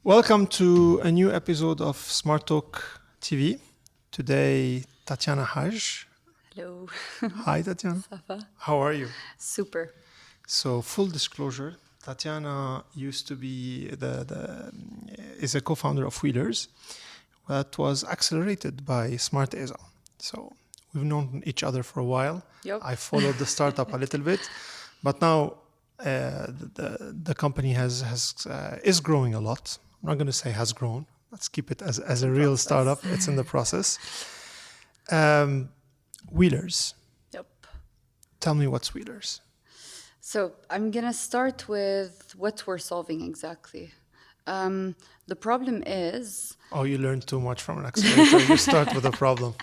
Welcome to a new episode of SmarTalk TV. Today, Tatiana Hage. Hello. Hi, Tatiana. Ça va? How are you? Super. So, full disclosure, Tatiana used to be is a co-founder of Wheelers that was accelerated by SmartAsia. So, we've known each other for a while. Yep. I followed the startup a little bit, but now the company is growing a lot. I'm not going to say has grown. Let's keep it as a real startup. It's in the process. Wheelers. Yep. Tell me what's Wheelers. So I'm going to start with what we're solving exactly. The problem is... Oh, you learned too much from an accelerator. You start with a problem.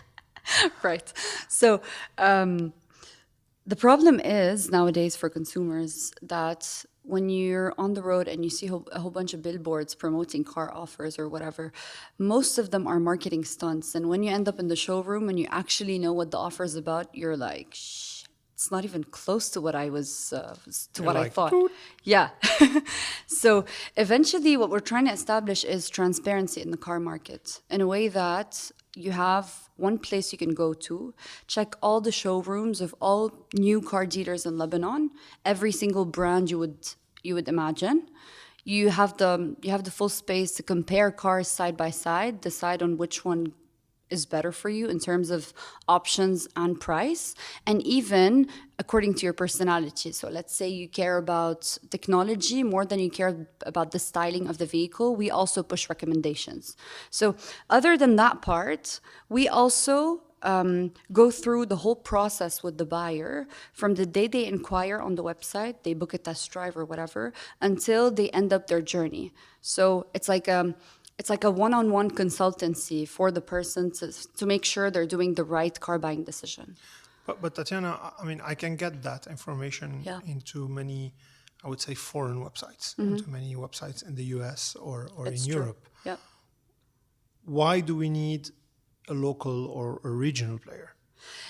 Right. So the problem is nowadays for consumers that when you're on the road and you see a whole bunch of billboards promoting car offers or whatever, most of them are marketing stunts. And when you end up in the showroom and you actually know what the offer is about, you're like, shh, it's not even close to what I was, I thought. Toot. Yeah. So eventually what we're trying to establish is transparency in the car market in a way that you have one place you can go to, check all the showrooms of all new car dealers in Lebanon, every single brand you would imagine. You have the full space to compare cars side by side, decide on which one is better for you in terms of options and price, and even according to your personality. So let's say you care about technology more than you care about the styling of the vehicle. We also push recommendations. So other than that part, we also go through the whole process with the buyer from the day they inquire on the website, they book a test drive or whatever, until they end up their journey. So it's like a one-on-one consultancy for the person to make sure they're doing the right car buying decision. But Tatiana, I mean, I can get that information into many, I would say, foreign websites, into many websites in the US or in Europe. Yeah. Why do we need a local or a regional player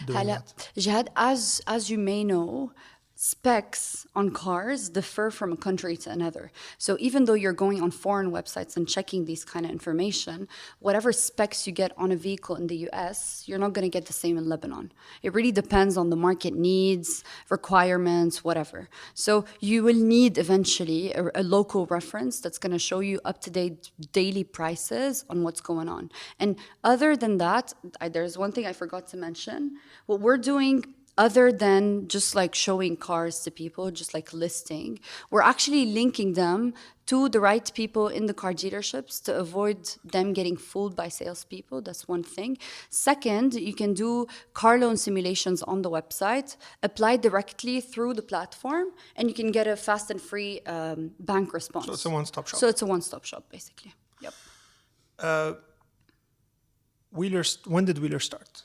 doing that? Jihad, as you may know, specs on cars differ from a country to another. So even though you're going on foreign websites and checking these kind of information, whatever specs you get on a vehicle in the US, you're not going to get the same in Lebanon. It really depends on the market needs, requirements, whatever. So you will need eventually a local reference that's going to show you up-to-date daily prices on what's going on. And other than that, there's one thing I forgot to mention. What we're doing other than just like showing cars to people, just like listing, we're actually linking them to the right people in the car dealerships to avoid them getting fooled by salespeople. That's one thing. Second, you can do car loan simulations on the website, apply directly through the platform, and you can get a fast and free bank response. So it's a one-stop shop. So it's a one-stop shop, basically. Yep. Wheelers. When did Wheelers start?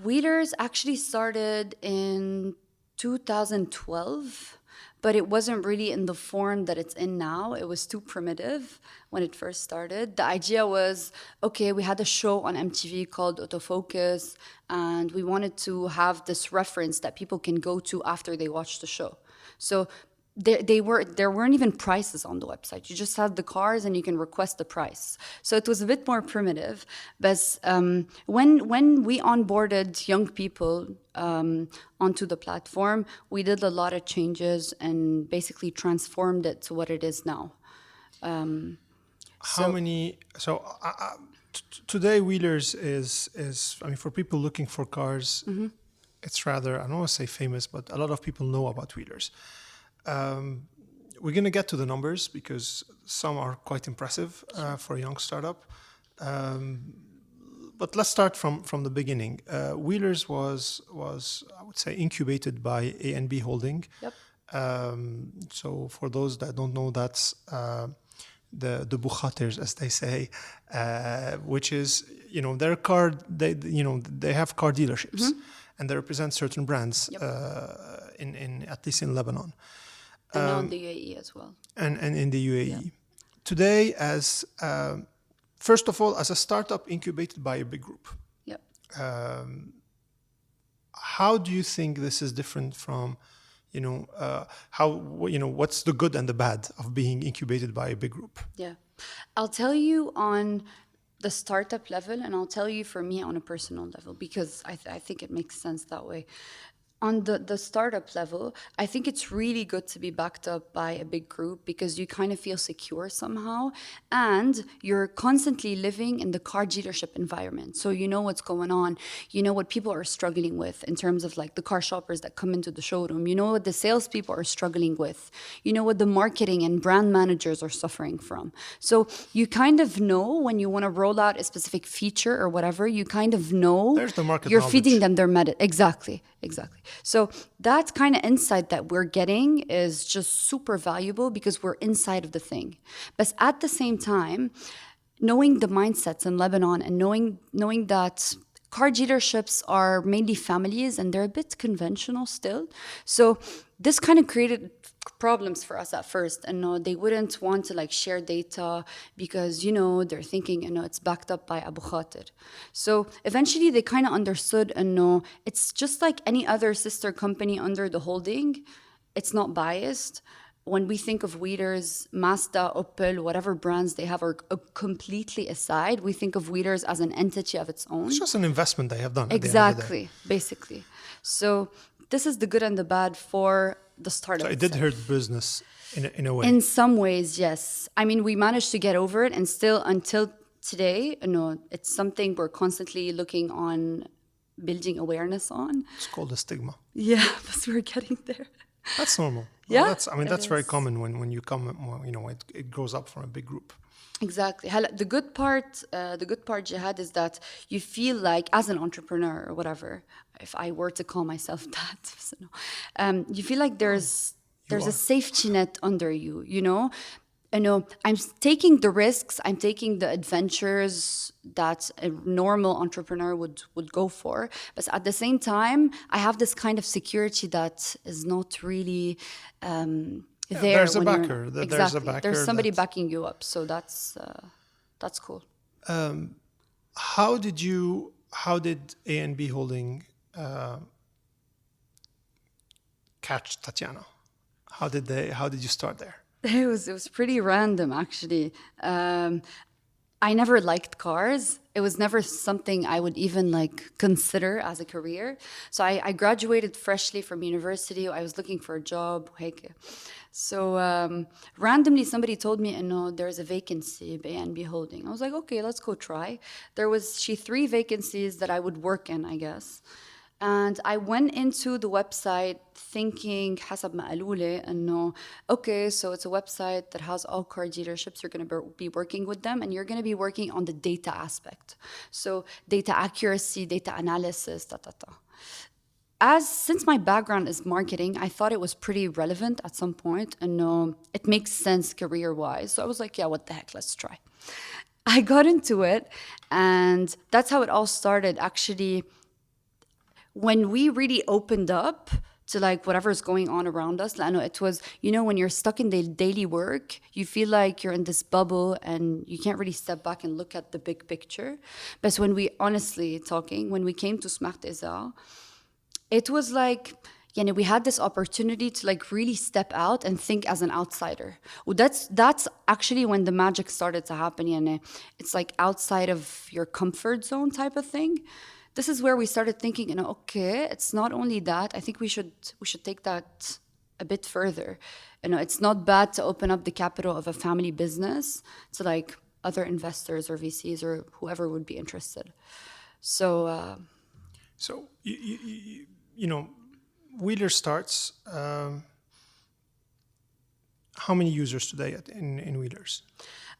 Wheelers actually started in 2012, but it wasn't really in the form that it's in now. It was too primitive when it first started. The idea was, okay, we had a show on MTV called Autofocus, and we wanted to have this reference that people can go to after they watch the show. So there weren't even prices on the website. You just had the cars and you can request the price. So it was a bit more primitive. But when we onboarded young people onto the platform, we did a lot of changes and basically transformed it to what it is now. Today Wheelers is I mean, for people looking for cars, it's rather, I don't want to say famous, but a lot of people know about Wheelers. We're going to get to the numbers because some are quite impressive for a young startup. But let's start from the beginning. Wheelers was I would say incubated by A&B Holding. Yep. So for those that don't know, that's the Bukhaters, as they say, which is, their car. They have car dealerships, and they represent certain brands. Yep. In at least in Lebanon. And now in the UAE as well. And in the UAE. Yeah. Today, first of all, as a startup incubated by a big group. Yep. How do you think this is different from, what's the good and the bad of being incubated by a big group? Yeah. I'll tell you on the startup level, and I'll tell you for me on a personal level, because I think it makes sense that way. On the startup level, I think it's really good to be backed up by a big group because you kind of feel secure somehow. And you're constantly living in the car dealership environment. So you know what's going on. You know what people are struggling with in terms of like the car shoppers that come into the showroom. You know what the salespeople are struggling with. You know what the marketing and brand managers are suffering from. So you kind of know when you want to roll out a specific feature or whatever, you kind of know There's the market you're knowledge. feeding them their meta. Exactly. So that kind of insight that we're getting is just super valuable because we're inside of the thing. But at the same time, knowing the mindsets in Lebanon and knowing that car dealerships are mainly families and they're a bit conventional still. So this kind of created problems for us at first, and they wouldn't want to like share data because they're thinking it's backed up by Abu Khatir. So eventually they kind of understood and know it's just like any other sister company under the holding. It's not biased. When we think of Wheelers, Mazda, Opel, whatever brands they have are completely aside. We think of Wheelers as an entity of its own. It's just an investment they have done. At the end of the day. Exactly, basically. So this is the good and the bad for the startup. So it did hurt business in a way. In some ways, yes. I mean, we managed to get over it, and still until today, it's something we're constantly looking on, building awareness on. It's called a stigma. Yeah, but we're getting there. That's normal. Yeah, that's very common when you come. It grows up from a big group. Exactly. The good part, Jihad, is that you feel like as an entrepreneur or whatever, if I were to call myself that, you feel like there's a safety net under you. I'm taking the risks, I'm taking the adventures that a normal entrepreneur would go for. But at the same time, I have this kind of security that is not really there. There's a when backer. Exactly. There's a backer. There's somebody backing you up. So that's cool. How did A&B Holding catch Tatiana? How did you start there? It was pretty random, actually. I never liked cars. It was never something I would even consider as a career. So I graduated freshly from university. I was looking for a job. So randomly somebody told me, there's a vacancy at A&B Holding. I was like, okay, let's go try. There was 3 vacancies that I would work in, I guess. And I went into the website thinking, حسب ما قالوا لي, okay, so it's a website that has all car dealerships. You're going to be working with them, and you're going to be working on the data aspect. So data accuracy, data analysis, Since my background is marketing, I thought it was pretty relevant at some point, and it makes sense career-wise. So I was like, yeah, what the heck, let's try. I got into it, and that's how it all started, actually. When we really opened up to whatever's going on around us, it was, when you're stuck in the daily work, you feel like you're in this bubble and you can't really step back and look at the big picture. But when we came to Smart Eza, it was we had this opportunity to really step out and think as an outsider. Well, that's actually when the magic started to happen. It's outside of your comfort zone type of thing. This is where we started thinking, okay, it's not only that. I think we should take that a bit further. It's not bad to open up the capital of a family business to other investors or VCs or whoever would be interested. So, Wheeler starts. How many users today in Wheelers?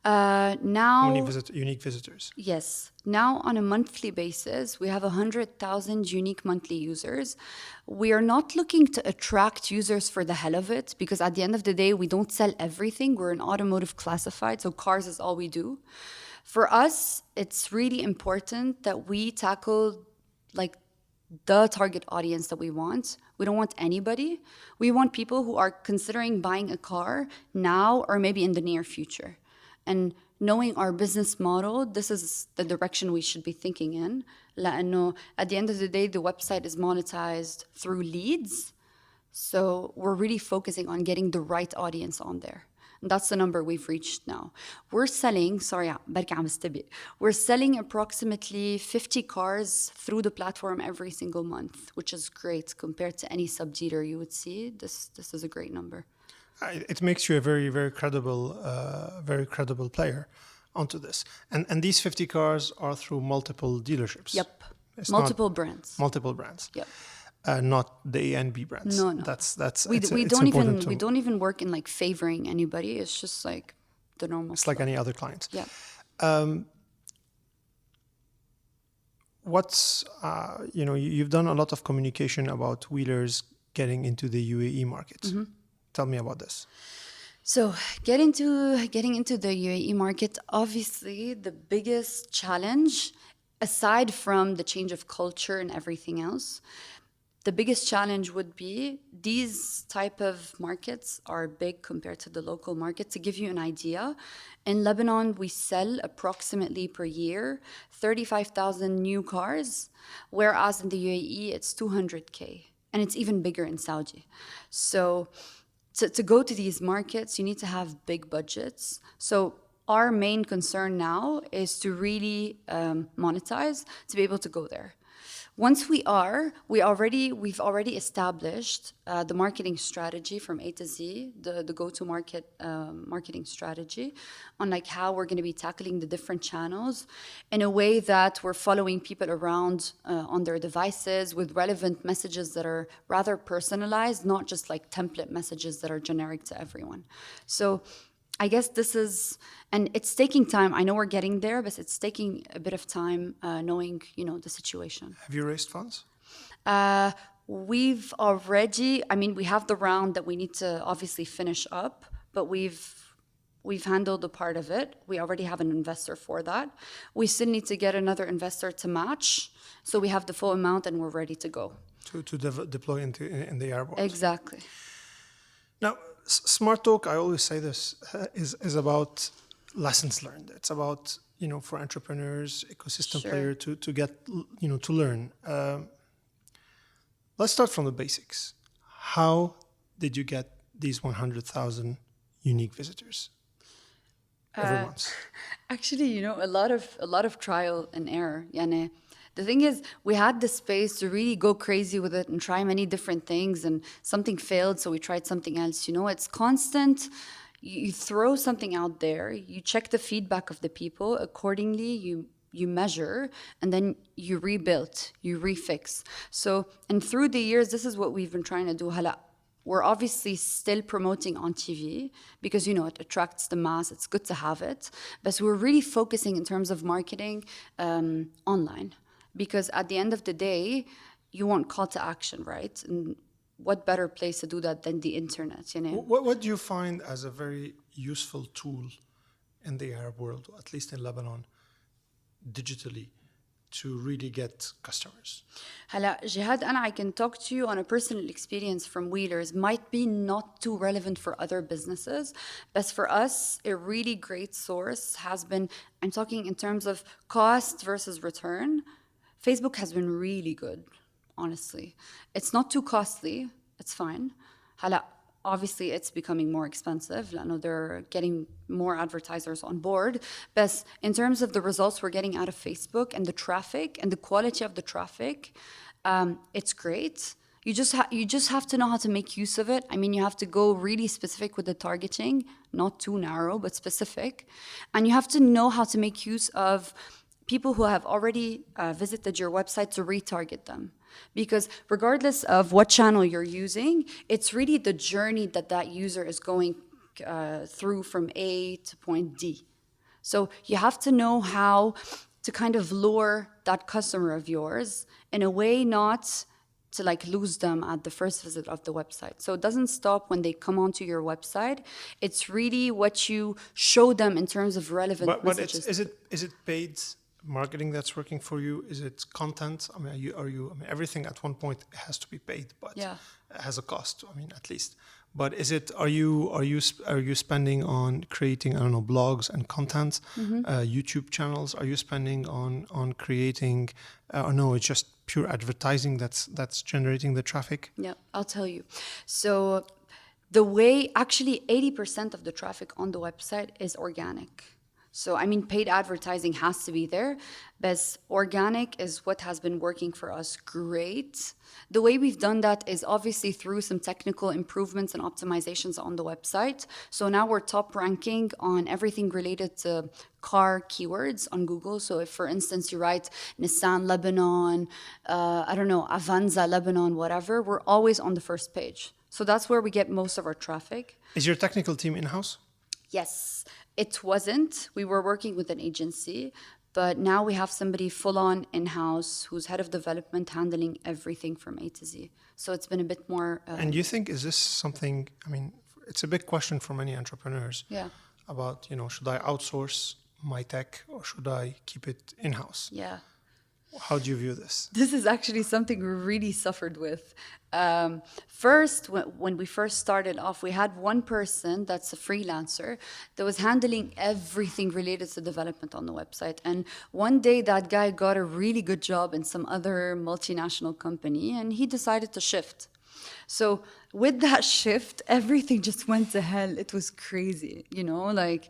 Now, how many unique visitors? Yes. Now, on a monthly basis, we have 100,000 unique monthly users. We are not looking to attract users for the hell of it, because at the end of the day, we don't sell everything. We're an automotive classified, so cars is all we do. For us, it's really important that we tackle the target audience that we want. We don't want anybody. We want people who are considering buying a car now or maybe in the near future. And knowing our business model, this is the direction we should be thinking in. At the end of the day, the website is monetized through leads. So we're really focusing on getting the right audience on there. And that's the number we've reached now. We're selling, بركي عم بستبق. We're selling approximately 50 cars through the platform every single month, which is great compared to any sub-dealer you would see. This is a great number. It makes you a very, very credible player onto this. And these 50 cars are through multiple dealerships. Yep. It's Multiple brands. Multiple brands. Yep. Not the A and B brands. No. That's We it's don't we don't even work in like favoring anybody. It's just like the normal. It's like any other client. Yeah. What's you've done a lot of communication about Wheelers getting into the UAE market. Mm-hmm. Tell me about this. So getting into the UAE market, obviously the biggest challenge, aside from the change of culture and everything else, the biggest challenge would be these type of markets are big compared to the local market. To give you an idea, in Lebanon, we sell approximately per year 35,000 new cars, whereas in the UAE, it's 200K. And it's even bigger in Saudi. So to go to these markets, you need to have big budgets. So our main concern now is to really monetize, to be able to go there. Once we've already established the marketing strategy from A to Z, the go-to-market marketing strategy on like how we're going to be tackling the different channels in a way that we're following people around on their devices with relevant messages that are rather personalized, not just like template messages that are generic to everyone. So I guess this is, and it's taking time. I know we're getting there, but it's taking a bit of time knowing, the situation. Have you raised funds? We've already, we have the round that we need to obviously finish up, but we've handled a part of it. We already have an investor for that. We still need to get another investor to match. So we have the full amount and we're ready to go. To deploy in the airport. Exactly. Now, SmarTalk, I always say this, is about lessons learned. It's about, for entrepreneurs, ecosystem player to get, to learn. Let's start from the basics. How did you get these 100,000 unique visitors every month? Actually, a lot of trial and error. Yani, the thing is, we had the space to really go crazy with it and try many different things, and something failed, so we tried something else. It's constant. You throw something out there, you check the feedback of the people, accordingly you measure, and then you rebuild, you refix. So, and through the years, this is what we've been trying to do. Hala, we're obviously still promoting on TV because, it attracts the mass. It's good to have it. But we're really focusing in terms of marketing online. Because at the end of the day, you want call to action, right? And what better place to do that than the internet, What do you find as a very useful tool in the Arab world, or at least in Lebanon, digitally, to really get customers? Hala, Jihad, I can talk to you on a personal experience from Wheelers. Might be not too relevant for other businesses, but for us, a really great source has been, I'm talking in terms of cost versus return. Facebook has been really good, honestly. It's not too costly. It's fine. Hala, obviously, it's becoming more expensive. They're getting more advertisers on board. But in terms of the results we're getting out of Facebook and the traffic and the quality of the traffic, it's great. You just have to know how to make use of it. You have to go really specific with the targeting, not too narrow, but specific. And you have to know how to make use of people who have already visited your website to retarget them. Because regardless of what channel you're using, it's really the journey that user is going through from A to point D. So you have to know how to kind of lure that customer of yours in a way not to lose them at the first visit of the website. So it doesn't stop when they come onto your website. It's really what you show them in terms of relevant messages. But is it paid marketing that's working for you? Is it content? Everything at one point has to be paid, but it has a cost. At least. But is it? Are you spending on creating, I don't know, blogs and content, YouTube channels? Are you spending on creating, or no? It's just pure advertising that's generating the traffic. Yeah, I'll tell you. So the way, actually 80% of the traffic on the website is organic. So, I mean, paid advertising has to be there, but organic is what has been working for us great. The way we've done that is obviously through some technical improvements and optimizations on the website. So now we're top ranking on everything related to car keywords on Google. So if, for instance, you write Nissan Lebanon, I don't know, Avanza Lebanon, whatever, we're always on the first page. So that's where we get most of our traffic. Is your technical team in-house? Yes, it wasn't. We were working with an agency, but now we have somebody full on in-house who's head of development handling everything from A to Z. So it's been a bit more. And you think, is this something, I mean, it's a big question for many entrepreneurs. Yeah. About, should I outsource my tech or should I keep it in-house? Yeah. How do you view this? This is actually something we really suffered with. First, when we first started off, we had one person that's a freelancer that was handling everything related to development on the website. And one day that guy got a really good job in some other multinational company and he decided to shift. So with that shift, everything just went to hell. It was crazy, like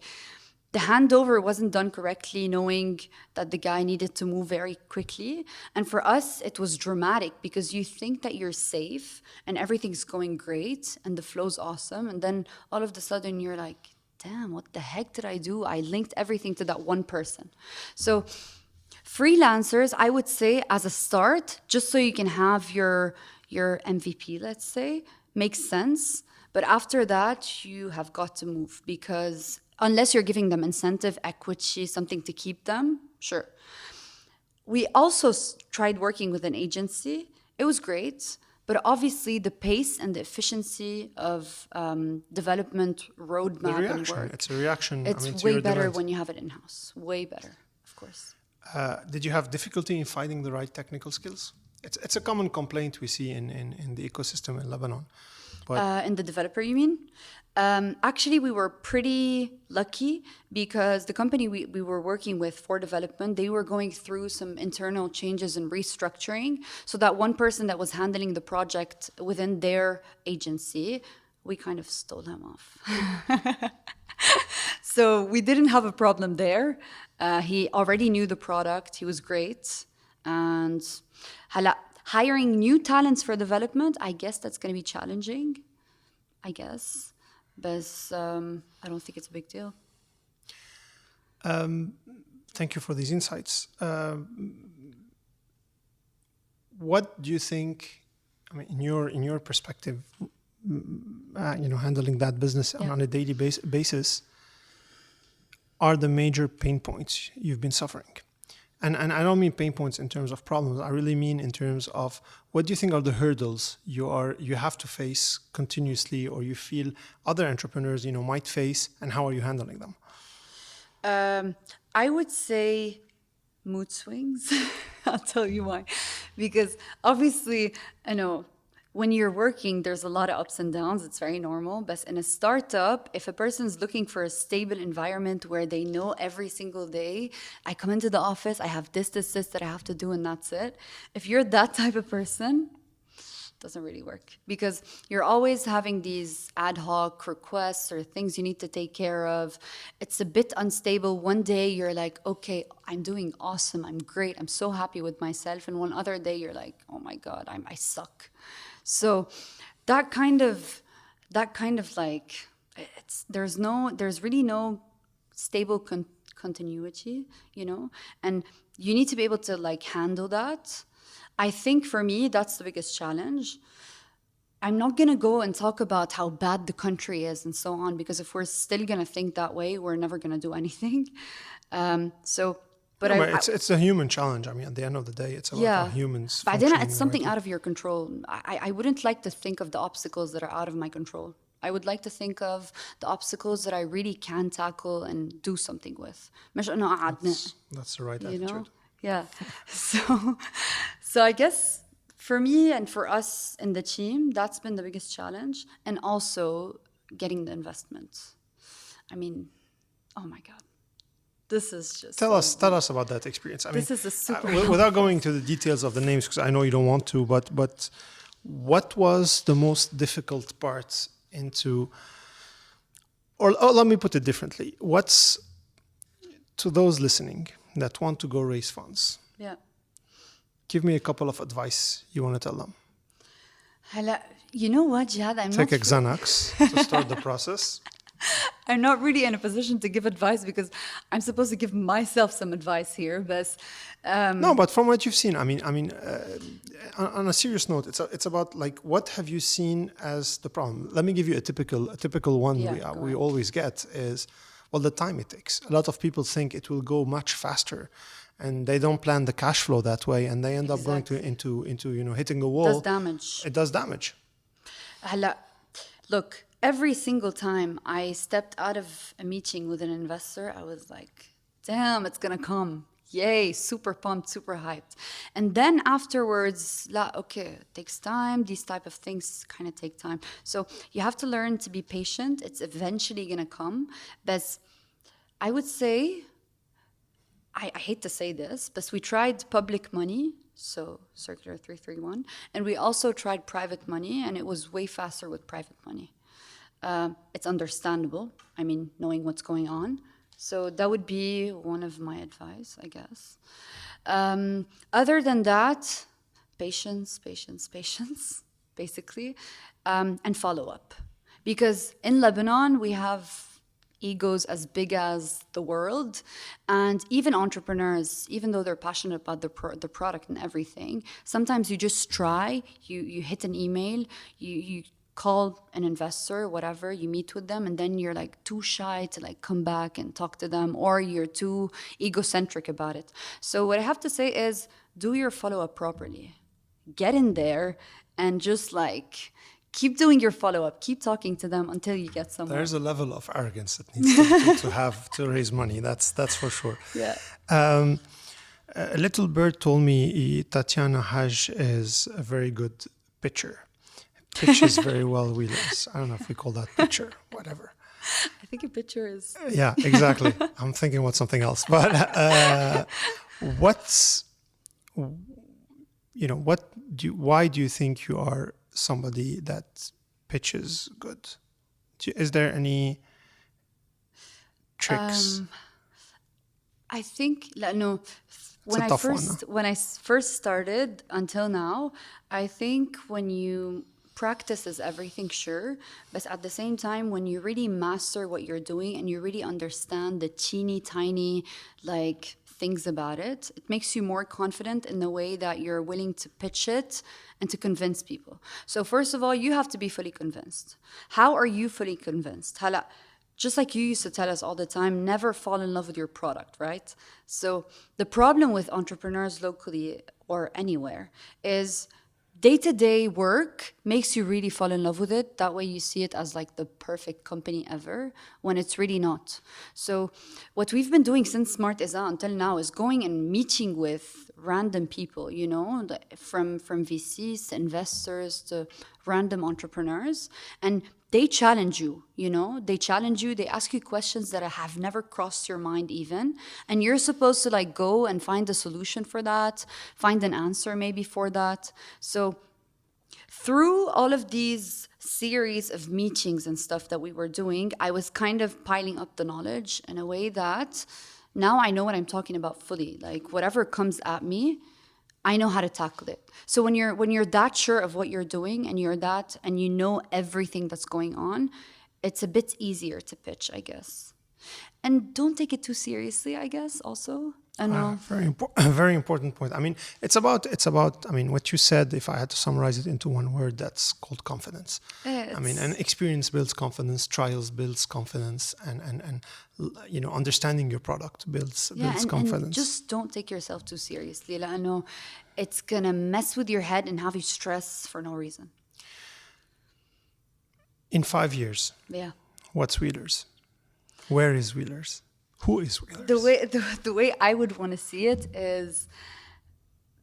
the handover wasn't done correctly, knowing that the guy needed to move very quickly. And for us, it was dramatic because you think that you're safe and everything's going great and the flow's awesome. And then all of a sudden you're like, damn, what the heck did I do? I linked everything to that one person. So freelancers, I would say as a start, just so you can have your MVP, let's say, makes sense. But after that, you have got to move because unless you're giving them incentive, equity, something to keep them, sure. We also tried working with an agency. It was great, but obviously the pace and the efficiency of development roadmap and work. It's a reaction. It's way better when you have it in-house. Way better, of course. Did you have difficulty in finding the right technical skills? It's a common complaint we see in the ecosystem in Lebanon. In the developer, you mean? Actually, we were pretty lucky because the company we were working with for development, they were going through some internal changes and restructuring. So that one person that was handling the project within their agency, we kind of stole him off. So we didn't have a problem there. He already knew the product. He was great. And hiring new talents for development, I guess that's going to be challenging. I guess. But I don't think it's a big deal. Thank you for these insights. What do you think, in your perspective, handling that business on a daily basis, are the major pain points you've been suffering? And I don't mean pain points in terms of problems. I really mean in terms of what do you think are the hurdles you have to face continuously, or you feel other entrepreneurs might face, and how are you handling them? I would say mood swings. I'll tell you why. Because obviously, when you're working, there's a lot of ups and downs. It's very normal. But in a startup, if a person's looking for a stable environment where they know every single day, I come into the office, I have this that I have to do, and that's it. If you're that type of person, it doesn't really work. Because you're always having these ad hoc requests or things you need to take care of. It's a bit unstable. One day you're like, okay, I'm doing awesome. I'm great. I'm so happy with myself. And one other day you're like, oh my God, I suck. So that kind of like there's really no stable continuity, and you need to be able to like handle that. I think for me that's the biggest challenge. I'm not gonna go and talk about how bad the country is and so on, because if we're still gonna think that way, we're never gonna do anything. But it's a human challenge. At the end of the day, it's about how humans. But then it's something out of your control. I wouldn't like to think of the obstacles that are out of my control. I would like to think of the obstacles that I really can tackle and do something with. That's the right attitude. Yeah. So I guess For me and for us in the team, that's been the biggest challenge. And also getting the investment. I mean, oh my God. This is just Tell us about that experience. I mean, this is a super without going into the details of the names, because I know you don't want to, but what was the most difficult part into, or let me put it differently. What's, to those listening that want to go raise funds, yeah. give me a couple of advice you want to tell them. You know what, Jihad? Take a Xanax to start the process. I'm not really in a position to give advice because I'm supposed to give myself some advice here. But no, but from what you've seen, I mean, on a serious note, it's about like what have you seen as the problem? Let me give you a typical one we always get is, well, the time it takes. A lot of people think it will go much faster, and they don't plan the cash flow that way, and they end up going into hitting a wall. It does damage. It does damage. Look. Every single time I stepped out of a meeting with an investor, I was like, damn, it's going to come. Yay, super pumped, super hyped. And then afterwards, okay, it takes time. These type of things kind of take time. So you have to learn to be patient. It's eventually going to come. But I would say, I hate to say this, but we tried public money, so Circular 331, and we also tried private money, and it was way faster with private money. It's understandable, I mean, knowing what's going on. So that would be one of my advice, I guess. Other than that, patience, basically, and follow up. Because in Lebanon, we have egos as big as the world, and even entrepreneurs, even though they're passionate about the product and everything, sometimes you just try, you hit an email, you call an investor, whatever, you meet with them, and then you're like too shy to like come back and talk to them, or you're too egocentric about it. So what I have to say is, do your follow-up properly. Get in there and just like keep doing your follow-up, keep talking to them until you get somewhere. There's a level of arrogance that needs to have to raise money. That's for sure. Yeah. A little bird told me Tatiana Hage is a very good pitcher. Pitches very well, Wheelers. I don't know if we call that pitcher, whatever. I think a pitcher is... Yeah, exactly. I'm thinking about something else. But why do you think you are somebody that pitches good? Is there any tricks? I think, no. When I first started until now, I think when you... Practice is everything, sure, but at the same time, when you really master what you're doing and you really understand the teeny tiny like things about it, it makes you more confident in the way that you're willing to pitch it and to convince people. So first of all, you have to be fully convinced. How are you fully convinced? Just like you used to tell us all the time, never fall in love with your product, right? So the problem with entrepreneurs locally or anywhere is day-to-day work makes you really fall in love with it. That way you see it as like the perfect company ever, when it's really not. So what we've been doing since Smart Isa until now is going and meeting with random people, from VCs to investors to random entrepreneurs. And they challenge you, they ask you questions that have never crossed your mind even. And you're supposed to like go and find a solution for that, find an answer maybe for that. So through all of these series of meetings and stuff that we were doing, I was kind of piling up the knowledge in a way that now I know what I'm talking about fully. Like whatever comes at me, I know how to tackle it. So when you're that sure of what you're doing and you know everything that's going on, it's a bit easier to pitch, I guess. And don't take it too seriously, I guess, also. I know. Very important point. I mean, it's about, what you said, if I had to summarize it into one word, that's called confidence. And experience builds confidence, trials builds confidence, and understanding your product builds confidence. And just don't take yourself too seriously. لأنه it's going to mess with your head and have you stress for no reason. In 5 years, what's Wheerlers? Where is Wheerlers? Who is Wheerlers? The way I would want to see it is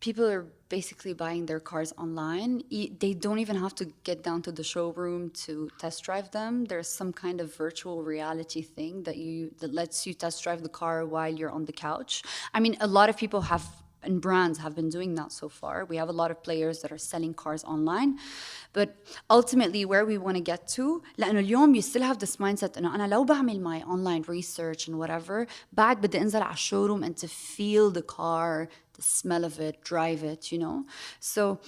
people are basically buying their cars online. They don't even have to get down to the showroom to test drive them. There's some kind of virtual reality thing that lets you test drive the car while you're on the couch. I mean, a lot of people have and brands have been doing that so far. We have a lot of players that are selling cars online. But ultimately where we want to get to, لأنه اليوم you still have this mindset إنه أنا لو بعمل my online research and whatever, بعد بدي أنزل على showroom and to feel the car, the smell of it, drive it, you know? So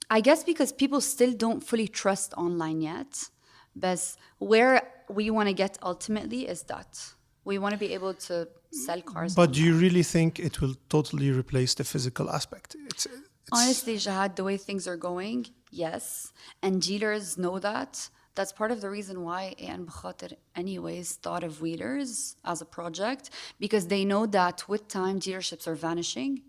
I guess because people still don't fully trust online yet, but where we want to get ultimately is that we want to be able to sell cars But online. do you really think it will totally replace the physical aspect? Honestly, Jahad, the way things are going, yes. And dealers know that. That's part of the reason why AN Bkhatir anyways thought of Wheelers as a project, because they know that with time dealerships are vanishing.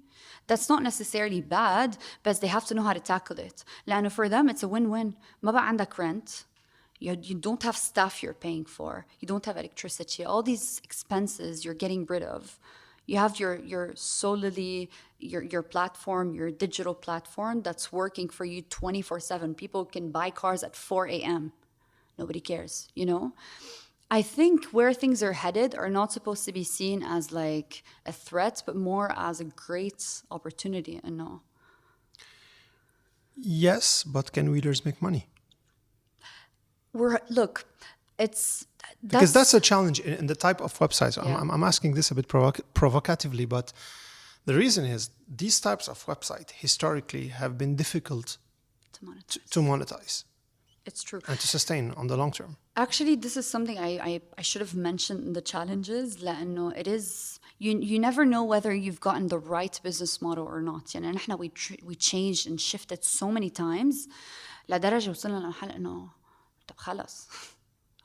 That's not necessarily bad, but they have to know how to tackle it. لأنه for them it's a win-win. ما بقى عندك rent. You don't have stuff you're paying for. You don't have electricity. All these expenses you're getting rid of. You have your solely your platform, your digital platform that's working for you 24/7. People can buy cars at 4 a.m. Nobody cares, you know? I think where things are headed are not supposed to be seen as like a threat, but more as a great opportunity, and no. Yes, but can Wheelers make money? Look, it's Because that's a challenge in the type of websites. Yeah. I'm asking this a bit provocatively, but the reason is these types of websites historically have been difficult to monetize It's true. and to sustain on the long term. Actually, this is something I should have mentioned in the challenges. لأنه it is you never know whether you've gotten the right business model or not. يعني نحن we changed and shifted so many times لدرجة وصلنا لمحل إنه طب خلاص.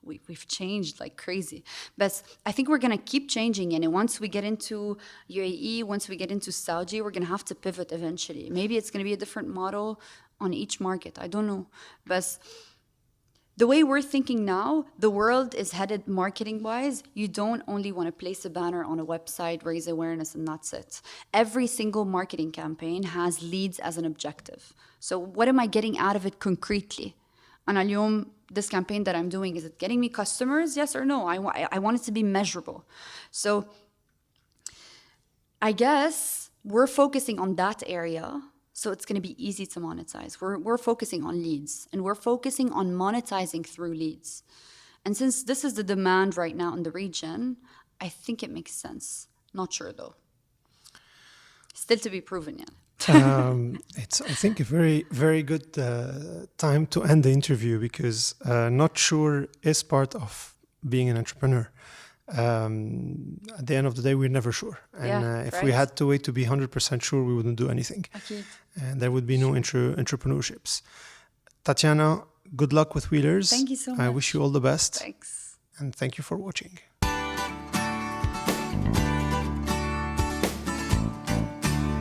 We've changed like crazy. But I think we're going to keep changing. And once we get into UAE, once we get into Saudi, we're going to have to pivot eventually. Maybe it's going to be a different model on each market. I don't know. But the way we're thinking now, the world is headed marketing-wise. You don't only want to place a banner on a website, raise awareness, and that's it. Every single marketing campaign has leads as an objective. So what am I getting out of it concretely? أنا اليوم this campaign that I'm doing, is it getting me customers? Yes or no? I want it to be measurable. So I guess we're focusing on that area. So it's going to be easy to monetize. We're focusing on leads and we're focusing on monetizing through leads. And since this is the demand right now in the region, I think it makes sense. Not sure though. Still to be proven, yeah. It's, I think, a very, very good time to end the interview because not sure is part of being an entrepreneur. At the end of the day, we're never sure. And if we had to wait to be 100% sure, we wouldn't do anything. Okay. And there would be no entrepreneurships. Tatiana, good luck with Wheelers. Thank you so much. I wish you all the best. Thanks. And thank you for watching.